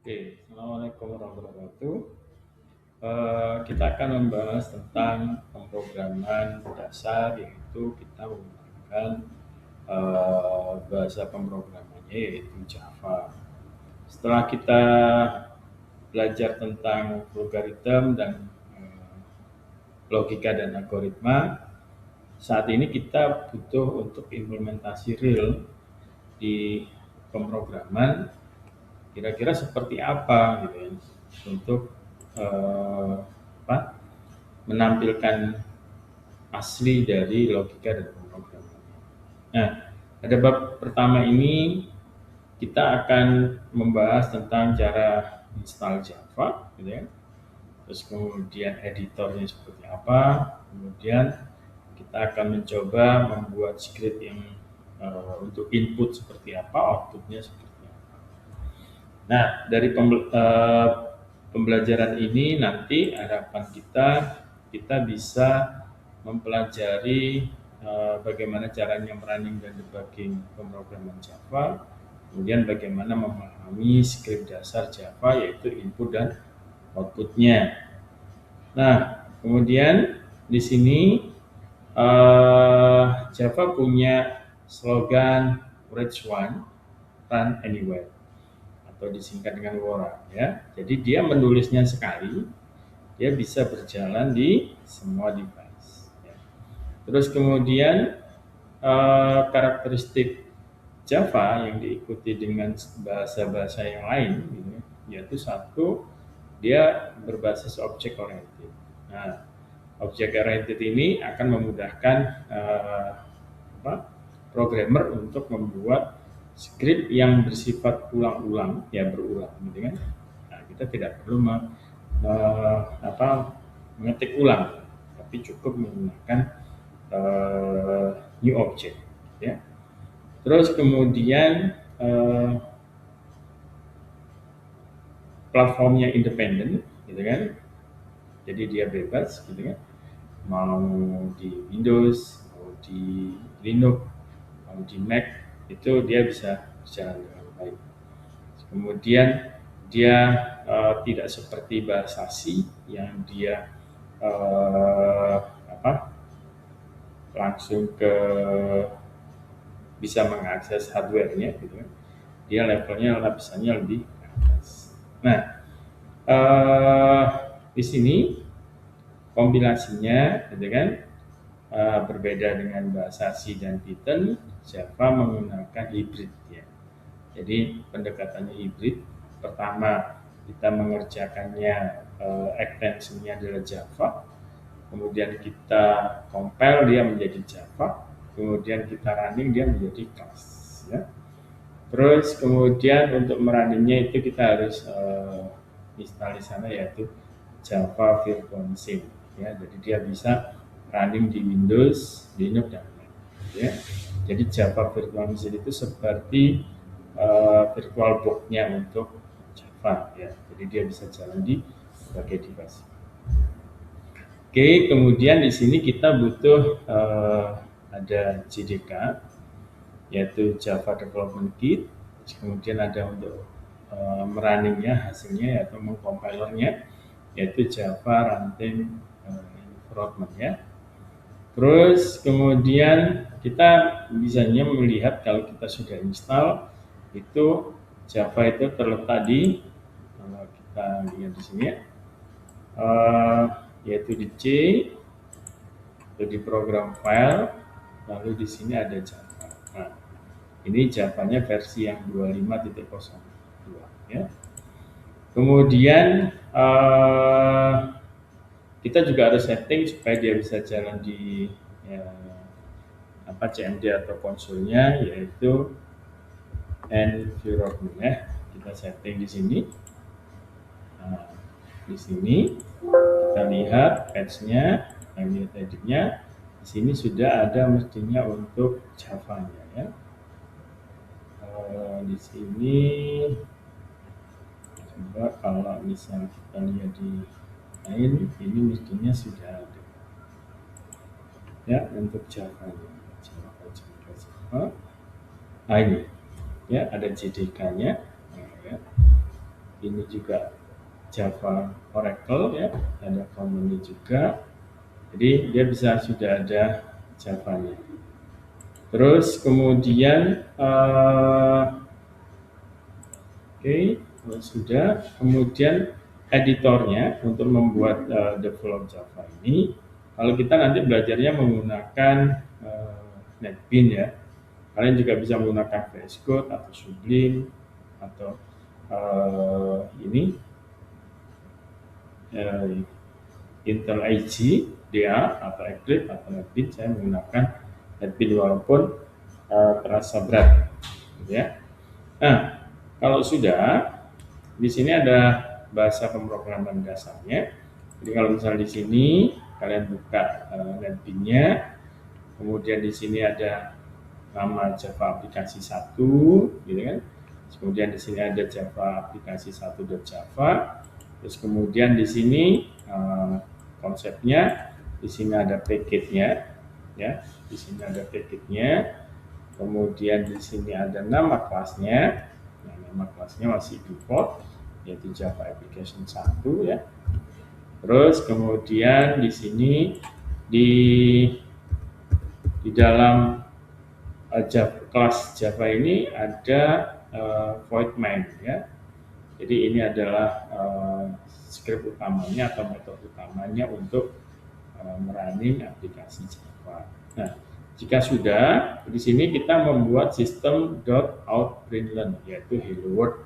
Oke, Assalamualaikum warahmatullahi wabarakatuh. Kita akan membahas tentang pemrograman dasar, yaitu kita menggunakan bahasa pemrogramannya yaitu Java. Setelah kita belajar tentang logaritma dan eh, logika dan algoritma, saat ini kita butuh untuk implementasi real di pemrograman. Kira-kira seperti apa gitu ya untuk eh, apa, menampilkan asli dari logika dan pemrograman. Nah, pada bab pertama ini kita akan membahas tentang cara install Java, gitu ya. Terus kemudian editornya seperti apa, kemudian kita akan mencoba membuat script yang untuk input seperti apa, outputnya seperti apa. Nah, dari pembelajaran ini nanti harapan kita bisa mempelajari bagaimana caranya merunning dan debugging pemrograman Java, kemudian bagaimana memahami script dasar Java yaitu input dan outputnya. Nah, kemudian di sini Java punya slogan Reach One, Run Anywhere, atau disingkat dengan LoRa ya. Jadi dia menulisnya sekali, dia bisa berjalan di semua device. Ya. Terus kemudian karakteristik Java yang diikuti dengan bahasa-bahasa yang lain, gitu, yaitu satu, dia berbasis object oriented. Nah, object oriented ini akan memudahkan apa, programmer untuk membuat script yang bersifat ulang-ulang, ya berulang, gitu kan? Nah, kita tidak perlu mengetik ulang, tapi cukup menggunakan new object, ya. Terus kemudian platformnya independen, gitu kan? Jadi dia bebas, gitu kan? Mau di Windows, mau di Linux, mau di Mac, itu dia bisa berjalan dengan baik. Kemudian dia tidak seperti bahasa C yang dia eh, apa, langsung ke bisa mengakses hardware-nya, gitu kan. Dia levelnya lapisannya lebih ke atas. Nah, eh, di sini kompilasinya, gitu kan, berbeda dengan bahasa C dan Python. Java menggunakan hybrid ya. Jadi pendekatannya hybrid. Pertama kita mengerjakannya ekstensinya adalah Java, kemudian kita compile dia menjadi Java, kemudian kita running dia menjadi class. Ya. Terus kemudian untuk merunningnya itu kita harus install di sana yaitu Java Virtual Machine. Ya, jadi dia bisa running di Windows, Linux dan Mac. Ya. Jadi Java Virtual Machine itu seperti virtual box-nya untuk Java. Ya. Jadi dia bisa jalan di berbagai device. Oke, kemudian di sini kita butuh ada JDK, yaitu Java Development Kit. Kemudian ada untuk merunningnya hasilnya yaitu mengcompilernya, yaitu Java Runtime Environment ya. Terus kemudian kita bisanya melihat kalau kita sudah install itu Java itu terletak di, kalau kita lihat di sini ya, yaitu di C, itu di program file, lalu di sini ada Java. Nah, ini Javanya versi yang 25.02 ya. Kemudian kita juga harus setting supaya dia bisa jalan di ya, CMD atau konsolnya, yaitu environment ya. Kita setting di sini. Nah, di sini kita lihat patch-nya, lihat edit-nya. Di sini sudah ada mestinya untuk Java-nya ya. Di sini coba kalau misal kita lihat di lain, ini mestinya sudah ada ya untuk Java-nya. Java. Nah ini ya ada JDK-nya. Nah, ya. ini juga Java Oracle ya, ada common juga. Jadi dia bisa sudah ada Java-nya. Terus kemudian kalau sudah, kemudian editornya untuk membuat develop Java ini, kalau kita nanti belajarnya menggunakan NetBeans ya, kalian juga bisa menggunakan VS Code atau Sublime atau ini Intel IG DA atau Eclipse atau NetBeans. Saya menggunakan NetBeans walaupun terasa berat, gitu ya. Nah, kalau sudah, di sini ada bahasa pemrograman dasarnya. Jadi kalau misalnya di sini kalian buka NetBeans-nya, kemudian di sini ada nama Java aplikasi 1, gitu kan. Kemudian di sini ada Java aplikasi 1.java. Terus kemudian di sini konsepnya, di sini ada package-nya, ya. Di sini ada package-nya. Kemudian di sini ada nama kelasnya. Nah, nama kelasnya masih default, yaitu Java Application 1 ya. Terus kemudian di sini di dalam kelas Java ini ada void main ya. Jadi ini adalah script utamanya atau metode utamanya untuk merunning aplikasi Java. Nah, jika sudah, di sini kita membuat sistem .outPrintln, yaitu hello world.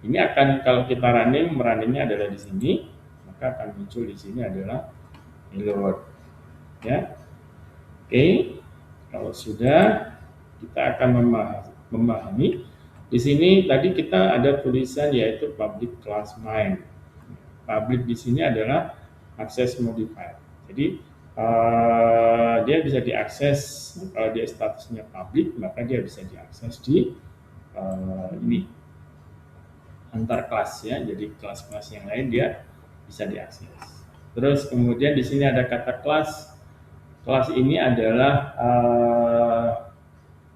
Ini akan, kalau kita merunningnya adalah di sini, maka akan muncul di sini adalah hello world. Ya, oke. Kalau sudah, kita akan memahami. Di sini tadi kita ada tulisan yaitu public class main. Public di sini adalah access modifier. Jadi dia bisa diakses, kalau dia statusnya public maka dia bisa diakses di ini antar kelas ya. Jadi kelas-kelas yang lain dia bisa diakses. Terus kemudian di sini ada kata kelas. Kelas ini adalah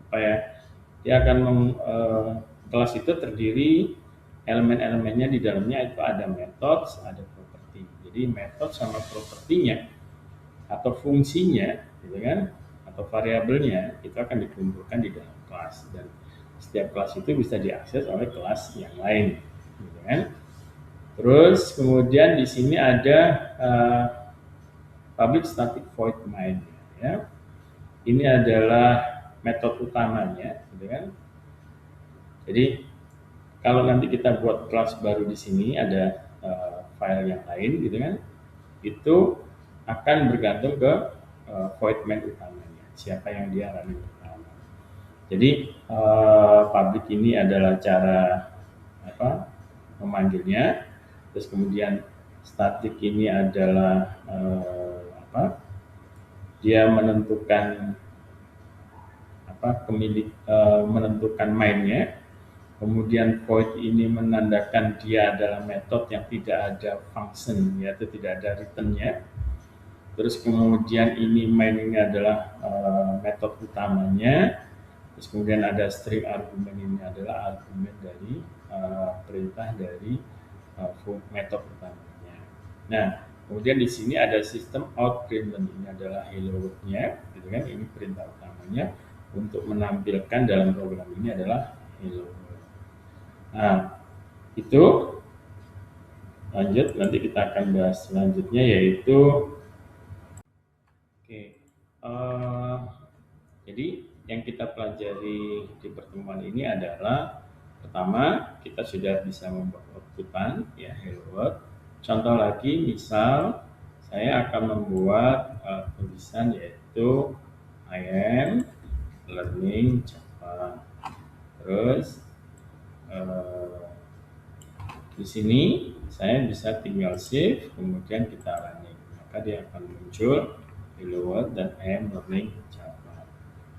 apa ya? Dia akan kelas itu terdiri elemen-elemennya di dalamnya itu ada methods, ada property. Jadi metode sama propertinya atau fungsinya, gitu kan, atau variabelnya itu akan dikumpulkan di dalam kelas, dan setiap kelas itu bisa diakses oleh kelas yang lain, gitu kan. Terus kemudian di sini ada public static void main, ya. Ini adalah metode utamanya, gitu kan. Jadi kalau nanti kita buat kelas baru di sini ada file yang lain, gitu kan, itu akan bergantung ke void main utamanya, siapa yang dia running pertama. Jadi public ini adalah cara memanggilnya. Terus kemudian static ini adalah dia menentukan menentukan mainnya. Kemudian void ini menandakan dia adalah metode yang tidak ada function, yaitu tidak ada returnnya. Terus kemudian ini main ini adalah metode utamanya. Terus kemudian ada string argumen, ini adalah argumen dari perintah dari metode utamanya. Nah, kemudian di sini ada sistem outPrintln, ini adalah hello world-nya, gitu kan? Ini perintah utamanya untuk menampilkan dalam program ini adalah hello world. Nah, itu lanjut, nanti kita akan bahas selanjutnya yaitu jadi yang kita pelajari di pertemuan ini adalah pertama, kita sudah bisa membuat outputan ya, hello world. Contoh lagi, misal saya akan membuat tulisan yaitu I am learning Java. Terus di sini saya bisa tinggal save, kemudian kita running, maka dia akan muncul hello world dan I am learning Java.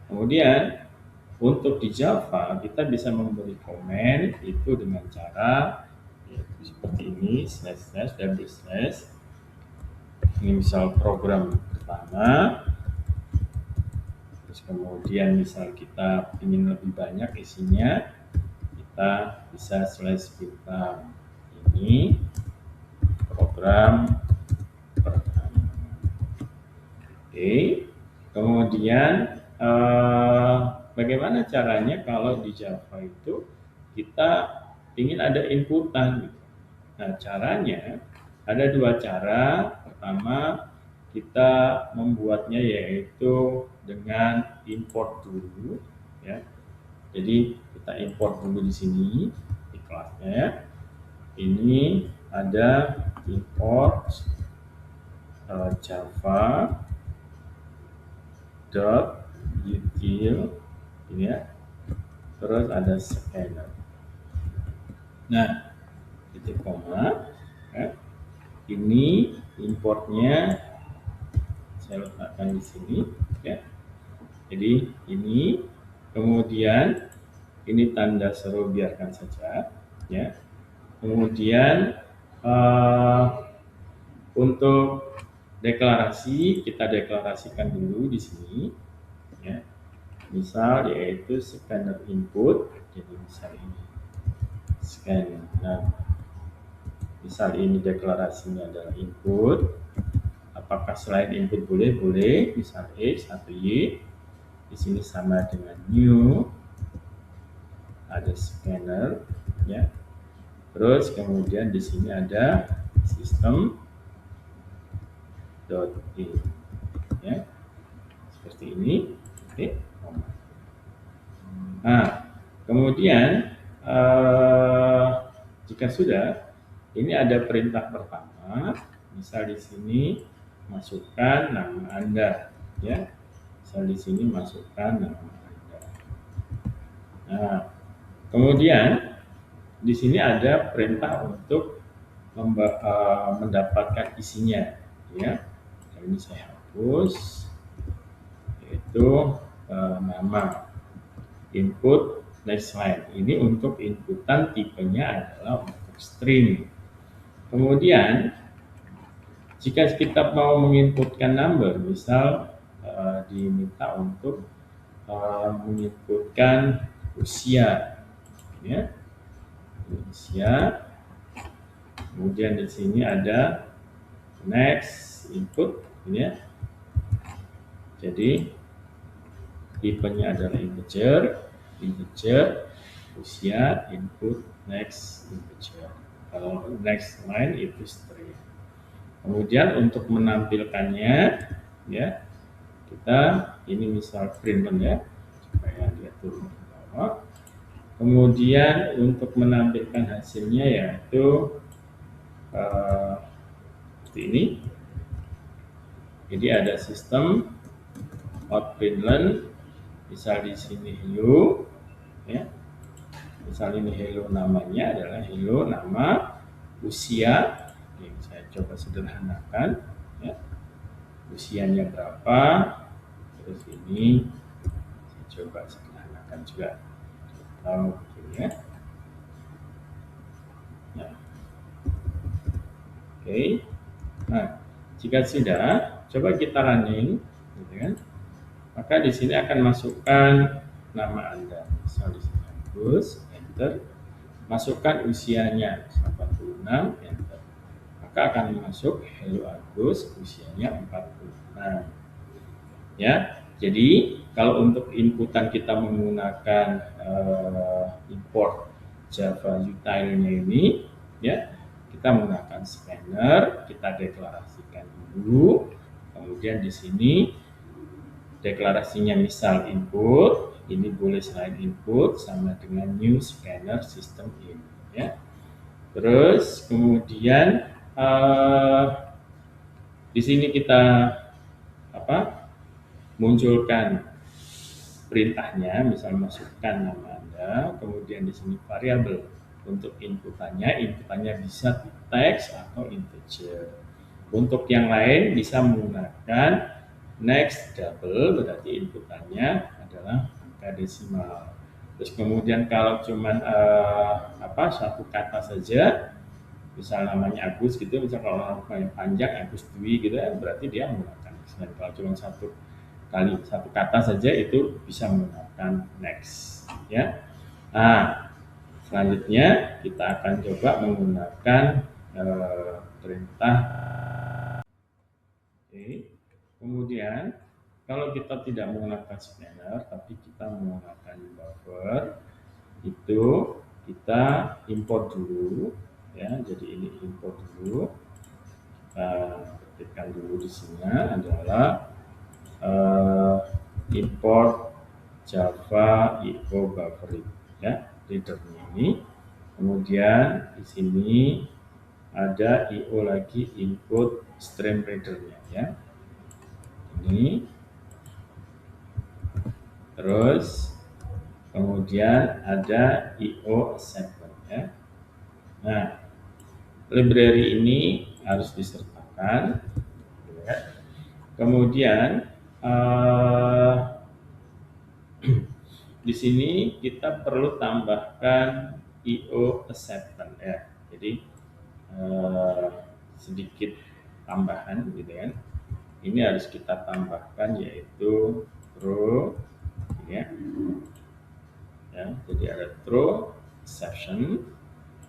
Kemudian untuk di Java kita bisa memberi komen itu dengan cara yaitu seperti ini, // ini misal program pertama. Terus kemudian misal kita ingin lebih banyak isinya, kita bisa /bintang. ini program pertama. Oke, kemudian bagaimana caranya kalau di Java itu kita ingin ada inputan gitu. Nah, caranya ada dua cara. Pertama, kita membuatnya yaitu dengan import dulu, ya. Jadi kita import dulu di sini di kelasnya. Ini ada import java util ini ya. Terus ada scanner. Nah, titik koma. Ya. Ini importnya saya letakkan di sini ya. Jadi ini kemudian ini tanda seru biarkan saja ya. Kemudian untuk deklarasi kita deklarasikan dulu di sini ya. Misal yaitu scanner input. Jadi misal ini scanner. Nah, misal ini deklarasinya adalah input. Apakah selain input boleh? Boleh. Misal X atau Y. Di sini sama dengan new. Ada scanner, ya. Terus kemudian di sini ada system .in, ya. Seperti ini. Oke. Nah, kemudian jika sudah, ini ada perintah pertama. Misal di sini masukkan nama Anda, ya. Misal di sini masukkan nama Anda. Nah, kemudian di sini ada perintah untuk mendapatkan isinya, ya. Ini saya hapus, yaitu nama input next line. Ini untuk inputan tipenya adalah untuk string. Kemudian jika kita mau menginputkan number, misal diminta untuk menginputkan usia, ya, usia. Kemudian di sini ada next input, ya. Jadi tipenya adalah integer, usia, input, next integer. Kalau next line itu string. Kemudian untuk menampilkannya, ya, kita ini misal print ya, supaya dia turun ke bawah. Kemudian untuk menampilkan hasilnya yaitu seperti ini. Jadi ada sistem out.println, misal di sini hello, ya. Misal ini hello, namanya adalah hello, nama, usia. Oke, saya coba sederhanakan, ya. Usianya berapa? Terus ini saya coba sederhanakan juga. Tahu ya. Nah. Oke. Nah, jika sudah, coba kita running, gitu kan? Maka di sini akan masukkan nama Anda. Misal di sini Agus, enter. Masukkan usianya 46, enter. Maka akan masuk hello Agus, usianya 46. Ya. Jadi kalau untuk inputan kita menggunakan import Java util-nya ini, ya, kita menggunakan scanner, kita deklarasikan dulu. Kemudian di sini deklarasinya misal input, ini boleh selain input sama dengan new scanner system in, ya. Terus kemudian di sini kita munculkan perintahnya, misal masukkan nama Anda, kemudian di sini variabel untuk inputannya bisa teks atau integer. Untuk yang lain bisa menggunakan next double, berarti inputannya adalah angka desimal. Terus kemudian kalau cuman satu kata saja, misal namanya Agus gitu, misal kalau namanya panjang Agus Dwi gitu, berarti dia menggunakan next. Kalau cuma satu kata saja itu bisa menggunakan next, ya. Nah, Selanjutnya kita akan coba menggunakan perintah. Oke. Kemudian kalau kita tidak menggunakan scanner tapi kita menggunakan buffer, itu kita import dulu ya. Jadi ini import dulu. Kita ketikkan dulu di sini adalah import Java IO buffer ya, readernya ini. Kemudian di sini ada IO lagi input stream readernya ya. Ini. Terus kemudian ada IO acceptor ya. Nah, library ini harus disertakan. Ya. Kemudian di sini kita perlu tambahkan IO acceptance ya. Jadi sedikit tambahan gitu kan. Ini harus kita tambahkan yaitu throw ya. Ya, jadi ada throw exception.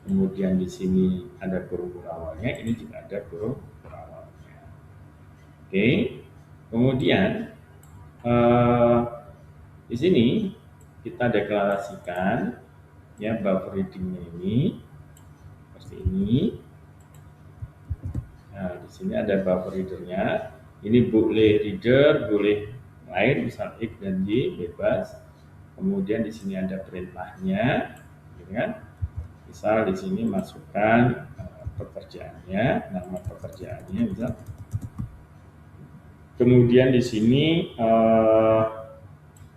Kemudian di sini ada kurung awalnya, ini juga ada kurung awalnya. Oke. Kemudian di sini kita deklarasikan ya buffer readingnya ini seperti ini. Nah, di sini ada buffer readernya. Ini boleh reader, boleh lain, misal X dan Y bebas. Kemudian di sini ada perintahnya, gitu kan? Misal di sini masukkan pekerjaannya, nama pekerjaannya, misal. Kemudian di sini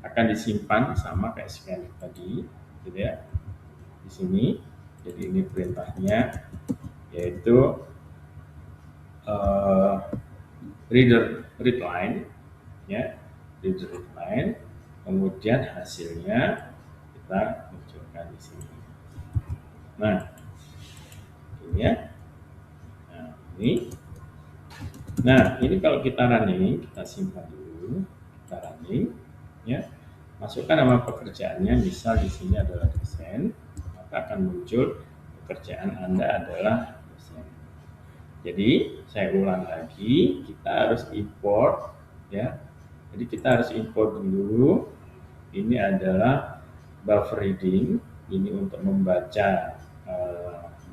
akan disimpan sama kayak scan tadi, gitu ya. Di sini, jadi ini perintahnya, yaitu read line, ya, read line. Kemudian hasilnya kita munculkan di sini. Nah, ini ya. Nah, ini. Nah, ini kalau kita running, kita simpan dulu. Kita running, ya. Masukkan nama pekerjaannya, misal di sini adalah dosen, maka akan muncul pekerjaan Anda adalah dosen. Jadi, saya ulang lagi, kita harus import, ya. Jadi kita harus import dulu. Ini adalah buffer reading. Ini untuk membaca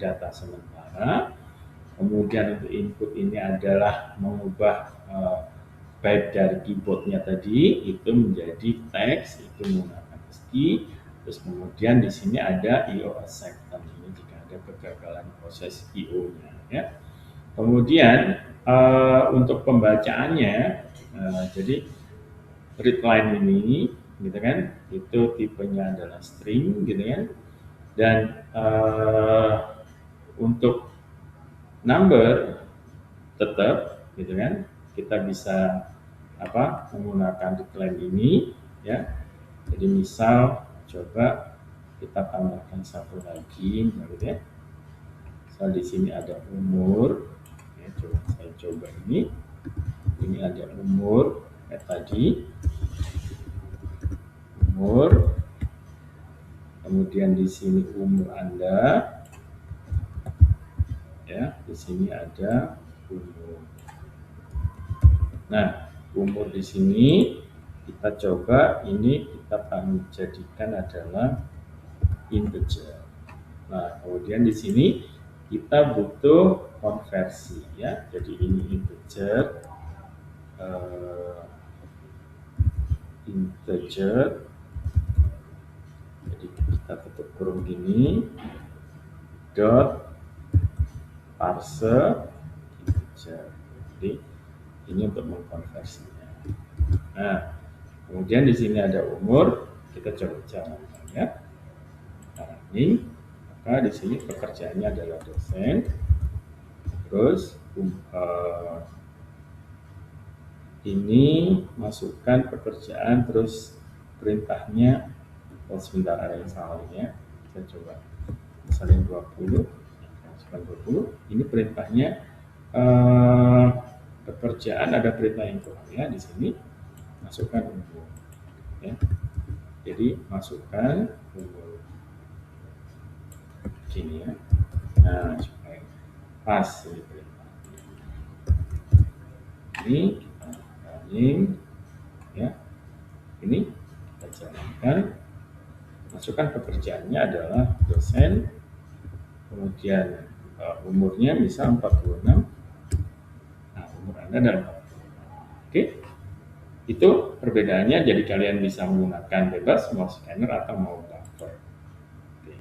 data sementara. Kemudian untuk input ini adalah mengubah byte dari keyboardnya tadi itu menjadi teks, itu menggunakan ASCII. Terus kemudian di sini ada IO acceptance ini jika ada kegagalan proses IO-nya. Ya. Kemudian untuk pembacaannya, jadi read line ini, gitu kan, itu tipenya adalah string, gitu kan, dan untuk number tetap, gitu kan, kita bisa menggunakan read line ini, ya. Jadi misal coba kita tambahkan satu lagi, gitu ya. Misal di sini ada umur, ya, saya coba ini ada umur kayak tadi. Umur, kemudian di sini umur Anda, ya, di sini ada umur. Nah, umur di sini kita coba ini kita jadikan adalah integer. Nah, kemudian di sini kita butuh konversi, ya. Jadi ini integer, jadi kita tutup kurung gini, dot parse integer. Jadi ini untuk mengkonversinya. Nah, kemudian di sini ada umur, kita coba jalankan ya. Ini, maka di sini pekerjaannya adalah dosen. Terus ini masukkan pekerjaan, terus perintahnya. Sebentar, ada yang salah ya. Kita coba misalnya 20. Masukkan 20. Ini perintahnya pekerjaan, ada perintah yang kurang ya di sini. Masukkan umur. Ya. Jadi masukkan umur. Gini ya. Nah, supaya pas gitu. Ini kita running ya. Ini kita jalankan. Masukkan pekerjaannya adalah dosen, kemudian umurnya bisa 46. Nah, umur Anda adalah 46. Oke, itu perbedaannya. Jadi kalian bisa menggunakan bebas mau scanner atau mau barcode.